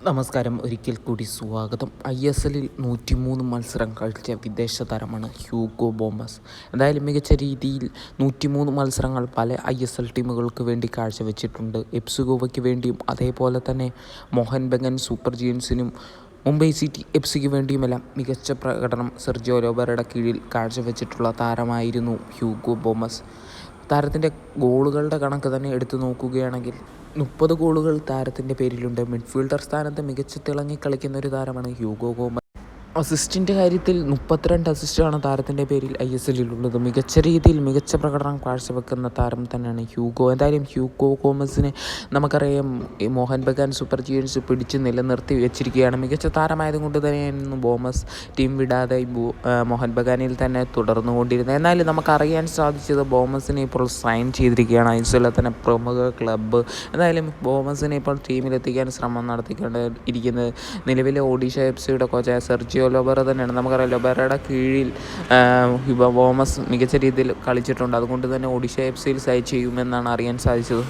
നമസ്കാരം, ഒരിക്കൽ കൂടി സ്വാഗതം. ISLൽ 103 മത്സരം കളിച്ച വിദേശ താരമാണ് ഹ്യൂഗോ ബോമസ്. എന്തായാലും മികച്ച രീതിയിൽ 103 മത്സരങ്ങൾ പല ISL ടീമുകൾക്ക് വേണ്ടി കാഴ്ചവെച്ചിട്ടുണ്ട്. FC ഗോവയ്ക്ക് വേണ്ടിയും അതേപോലെ തന്നെ മോഹൻ ബഗാൻ സൂപ്പർ ജയൻസിനും മുംബൈ സിറ്റി FCക്ക് വേണ്ടിയുമെല്ലാം മികച്ച പ്രകടനം സെർജിയോ ലോബറയുടെ കീഴിൽ കാഴ്ചവെച്ചിട്ടുള്ള താരമായിരുന്നു ഹ്യൂഗോ ബോമസ്. താരത്തിൻ്റെ ഗോളുകളുടെ കണക്ക് തന്നെ എടുത്തു നോക്കുകയാണെങ്കിൽ 30 ഗോളുകൾ താരത്തിൻ്റെ പേരിലുണ്ട്. മിഡ്ഫീൽഡർ സ്ഥാനത്ത് മികച്ച തിളങ്ങി കളിക്കുന്ന ഒരു താരമാണ് ഹ്യൂഗോ ബോമസ്. അസിസ്റ്റിൻ്റെ കാര്യത്തിൽ 32 അസിസ്റ്റാണ് താരത്തിൻ്റെ പേരിൽ ISLലുള്ളത്. മികച്ച രീതിയിൽ മികച്ച പ്രകടനം കാഴ്ചവെക്കുന്ന താരം തന്നെയാണ് ഹ്യൂഗോ. എന്തായാലും ഹ്യൂഗോ ബോമസിനെ നമുക്കറിയാം, ഈ മോഹൻ ബഗാൻ സൂപ്പർ ജയൻസ് പിടിച്ച് നിലനിർത്തി വെച്ചിരിക്കുകയാണ്. മികച്ച താരമായതുകൊണ്ട് തന്നെയായിരുന്നു ബോമസ് ടീം വിടാതെ മോഹൻ ബഗാനിൽ തന്നെ തുടർന്നുകൊണ്ടിരുന്നത്. എന്നാലും നമുക്കറിയാൻ സാധിച്ചത് ബോമസിനെ ഇപ്പോൾ സൈൻ ചെയ്തിരിക്കുകയാണ് ISLലെ തന്നെ പ്രമുഖ ക്ലബ്ബ്. എന്തായാലും ബോമസിനെ ഇപ്പോൾ ടീമിലെത്തിക്കാൻ ശ്രമം നടത്തിക്കൊണ്ടിരിക്കുന്നത് നിലവിലെ ഒഡീഷ FCയുടെ കോച്ചായ സെർജിയോ ലോബറ തന്നെയാണ്. നമുക്കറിയാം, ലോബറയുടെ കീഴിൽ ബോമസ് മികച്ച രീതിയിൽ കളിച്ചിട്ടുണ്ട്. അതുകൊണ്ട് തന്നെ ഒഡീഷ FCയിൽ സൈൻ ചെയ്യുമെന്നാണ് അറിയാൻ സാധിച്ചത്.